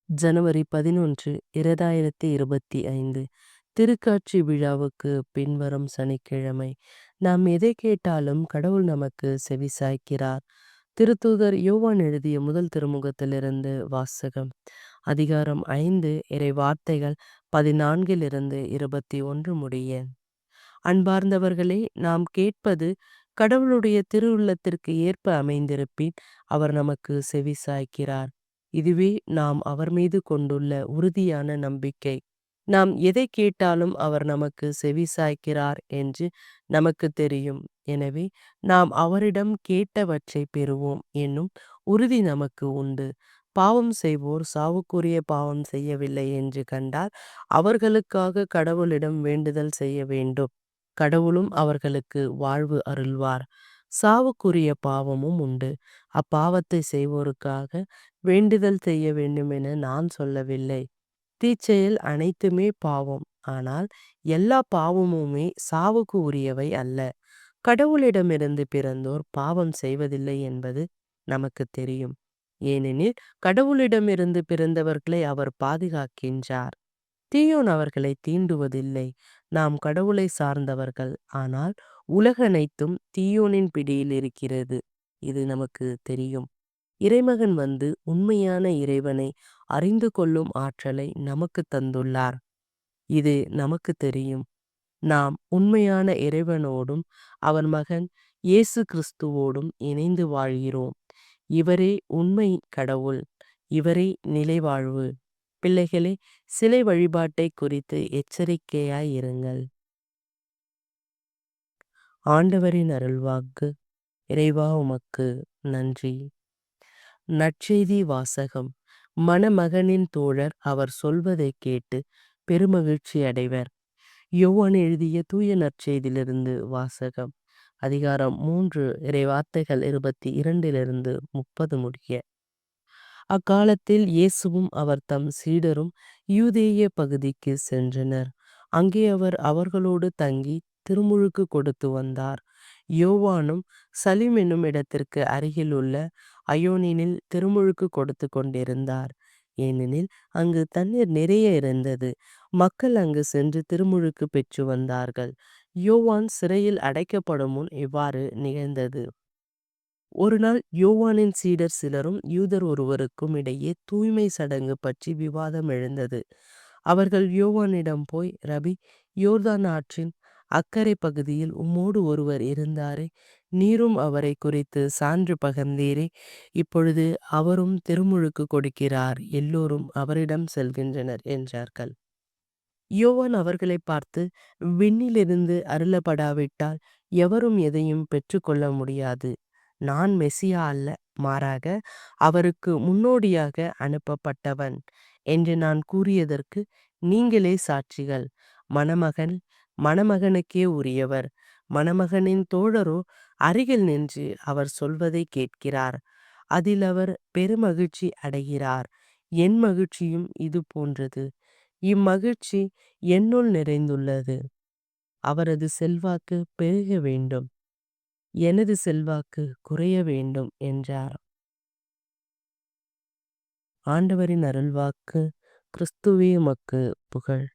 ஜனவரி 11, 2025 திருக்காட்சி விழாவுக்கு பின்வரும் சனிக்கிழமை. நாம் எதை கேட்டாலும் கடவுள் நமக்கு செவிசாய்க்கிறார். திருத்தூதர் யோவான் எழுதிய முதல் திருமுகத்திலிருந்து வாசகம். அதிகாரம் 5, இறை வார்த்தைகள் 14 21 முடிய. அன்பார்ந்தவர்களே, நாம் கேட்பது கடவுளுடைய திருவுள்ளத்திற்கு ஏற்ப அமைந்திருப்பின் அவர் நமக்கு செவிசாய்க்கிறார். இதுவே நாம் அவர் மீது கொண்டுள்ள உறுதியான நம்பிக்கை. நாம் எதை கேட்டாலும் அவர் நமக்கு செவிசாய்க்கிறார் என்று நமக்கு தெரியும். எனவே நாம் அவரிடம் கேட்டவற்றை பெறுவோம் என்னும் உறுதி நமக்கு உண்டு. பாவம் செய்வோர் சாவுக்குரிய பாவம் செய்யவில்லை என்று கண்டால் அவர்களுக்காக கடவுளிடம் வேண்டுதல் செய்ய வேண்டும். கடவுளும் அவர்களுக்கு வாழ்வு அருள்வார். சாவுக்குரிய பாவமும் உண்டு. அப்பாவத்தை செய்வோருக்காக வேண்டுதல் செய்ய வேண்டுமென நான் சொல்லவில்லை. தீச்செயல் அனைத்துமே பாவம். ஆனால் எல்லா பாவமுமே சாவுக்கு உரியவை அல்ல. கடவுளிடமிருந்து பிறந்தோர் பாவம் செய்வதில்லை என்பது நமக்கு தெரியும். ஏனெனில் கடவுளிடமிருந்து பிறந்தவர்களை அவர் பாதுகாக்கின்றார். தீயோன் அவர்களை தீண்டுவதில்லை. நாம் கடவுளை சார்ந்தவர்கள். ஆனால் உலகனைத்தும் தீயோனின் பிடியில் இருக்கிறது. இது நமக்கு தெரியும். இறைமகன் வந்து உண்மையான இறைவனை அறிந்து கொள்ளும் ஆற்றலை நமக்கு தந்துள்ளார். இது நமக்கு தெரியும். நாம் உண்மையான இறைவனோடும் அவர் மகன் இயேசு கிறிஸ்துவோடும் இணைந்து வாழ்கிறோம். இவரே உண்மை கடவுள். இவரே நிலைவாழ்வு. பிள்ளைகளே, சிலை வழிபாட்டை குறித்து எச்சரிக்கையாய் இருங்கள். ஆண்டவரின் அருள்வாக்கு. இறைவா, உமக்கு நன்றி. நற்செய்தி வாசகம். மணமகனின் தோழர் அவர் சொல்வதை கேட்டு பெருமகிழ்ச்சி அடைவர். யோவான் எழுதிய தூய நற்செய்தியிலிருந்து வாசகம். அதிகாரம் 3, இறைவார்த்தைகள் 22 30 முடிய. அக்காலத்தில் இயேசுவும் அவர் தம் சீடரும் யூதேய பகுதிக்கு சென்றனர். அங்கே அவர் அவர்களோடு தங்கி திருமுழுக்கு கொடுத்து வந்தார். யோவானும் சலீம் என்னும் இடத்திற்கு அருகில் உள்ள அயோனினில் திருமுழுக்கு கொடுத்து கொண்டிருந்தார். ஏனெனில் அங்கு தண்ணீர் நிறைய இருந்தது. மக்கள் அங்கு சென்று திருமுழுக்கு பெற்று வந்தார்கள். யோவான் சிறையில் அடைக்கப்படும் முன் இவ்வாறு நிகழ்ந்தது. ஒரு நாள் யோவானின் சீடர் சிலரும் யூதர் ஒருவருக்கும் இடையே தூய்மை சடங்கு பற்றி விவாதம் எழுந்தது. அவர்கள் யோவானிடம் போய், ரபி, யோர்தான் ஆற்றின் அக்கரை பகுதியில் உம்மோடு ஒருவர் இருந்தாரே, நீரும் அவரை குறித்து சான்று பகர்ந்தீரே. இப்பொழுது அவரும் திருமுழுக்கு கொடுக்கிறார். எல்லோரும் அவரிடம் செல்கின்றனர் என்றார்கள். யோவான் அவர்களை பார்த்து, விண்ணிலிருந்து அருளப்படாவிட்டால் எவரும் எதையும் பெற்றுக்கொள்ள முடியாது. நான் மெசியா அல்ல, மாறாக அவருக்கு முன்னோடியாக அனுப்பப்பட்டவன் என்று நான் கூறியதற்கு நீங்களே சாட்சிகள். மணமகன் மணமகனுக்கே உரியவர். மணமகனின் தோழரோ அருகில் நின்று அவர் சொல்வதை கேட்கிறார். அதில் அவர் பெருமகிழ்ச்சி அடைகிறார். என் மகிழ்ச்சியும் இது போன்றது. இம்மகிழ்ச்சி என்னுள் நிறைந்துள்ளது. அவரது செல்வாக்கு பெருக வேண்டும், எனது செல்வாக்கு குறைய வேண்டும் என்றார். ஆண்டவரின் அருள்வாக்கு. கிறிஸ்துவே உமக்கு புகழ்.